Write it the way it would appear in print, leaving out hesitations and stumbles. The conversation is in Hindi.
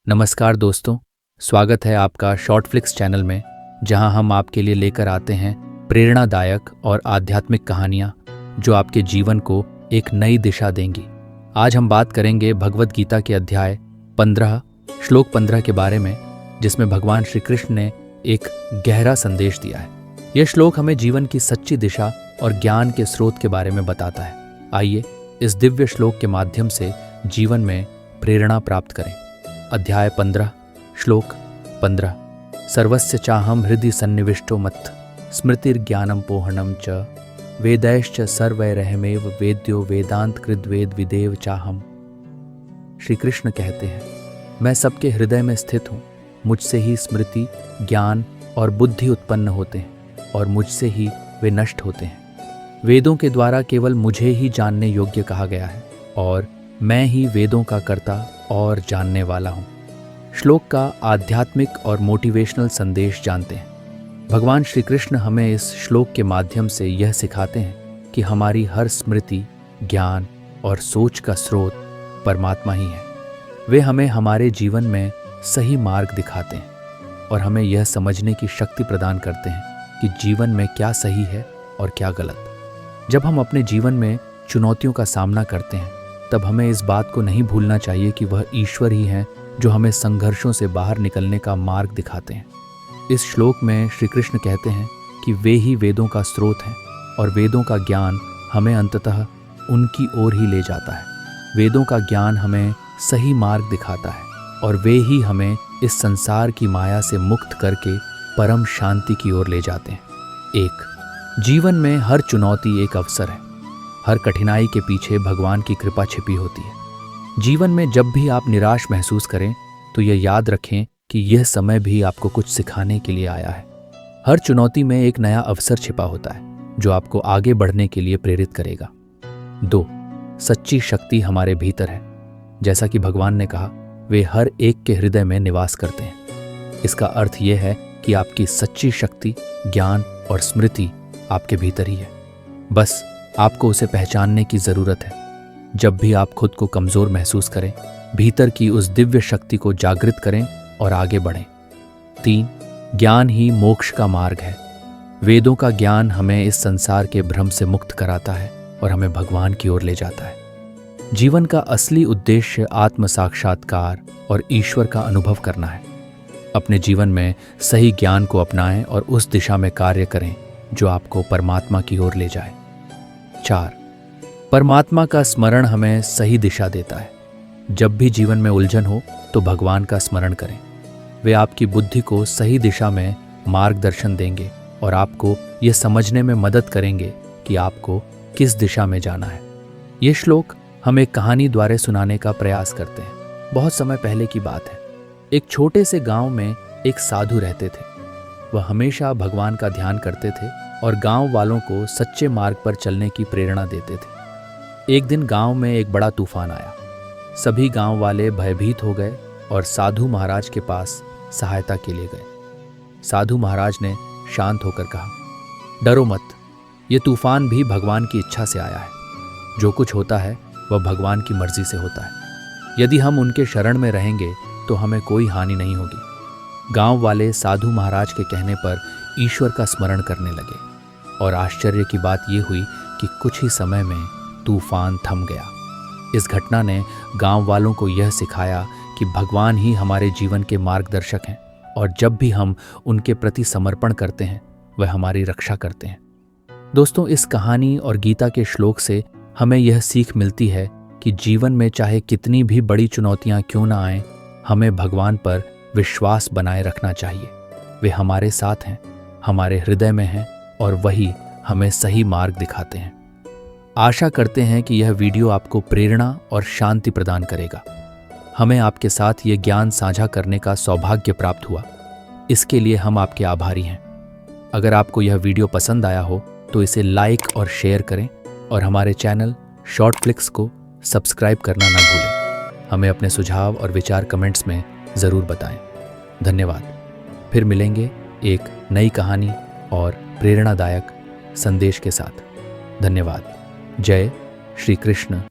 नमस्कार दोस्तों, स्वागत है आपका शॉर्ट फ्लिक्स चैनल में, जहां हम आपके लिए लेकर आते हैं प्रेरणादायक और आध्यात्मिक कहानियां जो आपके जीवन को एक नई दिशा देंगी। आज हम बात करेंगे भगवद गीता के अध्याय 15 श्लोक 15 के बारे में, जिसमें भगवान श्री कृष्ण ने एक गहरा संदेश दिया है। यह श्लोक हमें जीवन की सच्ची दिशा और ज्ञान के स्रोत के बारे में बताता है। आइए इस दिव्य श्लोक के माध्यम से जीवन में प्रेरणा प्राप्त करें। अध्याय 15 श्लोक 15। सर्वस्य चाहम हृदि सन्निविष्टो मत् स्मृतिर्ज्ञानम पोहणम च वेदैश्च सर्वैरहमेव वेद्यो वेदांत कृद्वेद विदेव चाहम। श्री कृष्ण कहते हैं, मैं सबके हृदय में स्थित हूँ, मुझसे ही स्मृति, ज्ञान और बुद्धि उत्पन्न होते हैं और मुझसे ही वे नष्ट होते हैं। वेदों के द्वारा केवल मुझे ही जानने योग्य कहा गया है और मैं ही वेदों का कर्ता और जानने वाला हूँ। श्लोक का आध्यात्मिक और मोटिवेशनल संदेश जानते हैं। भगवान श्री कृष्ण हमें इस श्लोक के माध्यम से यह सिखाते हैं कि हमारी हर स्मृति, ज्ञान और सोच का स्रोत परमात्मा ही है। वे हमें हमारे जीवन में सही मार्ग दिखाते हैं और हमें यह समझने की शक्ति प्रदान करते हैं कि जीवन में क्या सही है और क्या गलत। जब हम अपने जीवन में चुनौतियों का सामना करते हैं, तब हमें इस बात को नहीं भूलना चाहिए कि वह ईश्वर ही हैं जो हमें संघर्षों से बाहर निकलने का मार्ग दिखाते हैं। इस श्लोक में श्री कृष्ण कहते हैं कि वे ही वेदों का स्रोत हैं और वेदों का ज्ञान हमें अंततः उनकी ओर ही ले जाता है। वेदों का ज्ञान हमें सही मार्ग दिखाता है और वे ही हमें इस संसार की माया से मुक्त करके परम शांति की ओर ले जाते हैं। जीवन में हर चुनौती एक अवसर है। हर कठिनाई के पीछे भगवान की कृपा छिपी होती है। जीवन में जब भी आप निराश महसूस करें तो यह याद रखें कि यह समय भी आपको कुछ सिखाने के लिए आया है। हर चुनौती में एक नया अवसर छिपा होता है जो आपको आगे बढ़ने के लिए प्रेरित करेगा। 2. सच्ची शक्ति हमारे भीतर है। जैसा कि भगवान ने कहा, वे हर एक के हृदय में निवास करते हैं। इसका अर्थ यह है कि आपकी सच्ची शक्ति, ज्ञान और स्मृति आपके भीतर ही है। बस आपको उसे पहचानने की जरूरत है। जब भी आप खुद को कमजोर महसूस करें, भीतर की उस दिव्य शक्ति को जागृत करें और आगे बढ़ें। 3. ज्ञान ही मोक्ष का मार्ग है। वेदों का ज्ञान हमें इस संसार के भ्रम से मुक्त कराता है और हमें भगवान की ओर ले जाता है। जीवन का असली उद्देश्य आत्म साक्षात्कार और ईश्वर का अनुभव करना है। अपने जीवन में सही ज्ञान को अपनाएं और उस दिशा में कार्य करें जो आपको परमात्मा की ओर ले जाए। 4. परमात्मा का स्मरण हमें सही दिशा देता है। जब भी जीवन में उलझन हो तो भगवान का स्मरण करें। वे आपकी बुद्धि को सही दिशा में मार्गदर्शन देंगे और आपको यह समझने में मदद करेंगे कि आपको किस दिशा में जाना है। ये श्लोक हम एक कहानी द्वारा सुनाने का प्रयास करते हैं। बहुत समय पहले की बात है। एक छोटे से गांव में एक साधु रहते थे। वह हमेशा भगवान का ध्यान करते थे और गांव वालों को सच्चे मार्ग पर चलने की प्रेरणा देते थे। एक दिन गांव में एक बड़ा तूफान आया। सभी गांव वाले भयभीत हो गए और साधु महाराज के पास सहायता के लिए गए। साधु महाराज ने शांत होकर कहा, डरो मत, ये तूफान भी भगवान की इच्छा से आया है। जो कुछ होता है वह भगवान की मर्जी से होता है। यदि हम उनके शरण में रहेंगे तो हमें कोई हानि नहीं होगी। गांव वाले साधु महाराज के कहने पर ईश्वर का स्मरण करने लगे और आश्चर्य की बात यह हुई कि कुछ ही समय में तूफान थम गया। इस घटना ने गांव वालों को यह सिखाया कि भगवान ही हमारे जीवन के मार्गदर्शक हैं और जब भी हम उनके प्रति समर्पण करते हैं, वह हमारी रक्षा करते हैं। दोस्तों, इस कहानी और गीता के श्लोक से हमें यह सीख मिलती है कि जीवन में चाहे कितनी भी बड़ी चुनौतियां क्यों ना आएं, हमें भगवान पर विश्वास बनाए रखना चाहिए। वे हमारे साथ हैं, हमारे हृदय में हैं और वही हमें सही मार्ग दिखाते हैं। आशा करते हैं कि यह वीडियो आपको प्रेरणा और शांति प्रदान करेगा। हमें आपके साथ ये ज्ञान साझा करने का सौभाग्य प्राप्त हुआ। इसके लिए हम आपके आभारी हैं। अगर आपको यह वीडियो पसंद आया हो तो इसे लाइक और शेयर करें और हमारे चैनल शॉर्ट फ्लिक्स को सब्सक्राइब करना न भूलें। हमें अपने सुझाव और विचार कमेंट्स में ज़रूर बताएं। धन्यवाद। फिर मिलेंगे एक नई कहानी और प्रेरणादायक संदेश के साथ। धन्यवाद। जय श्री कृष्ण।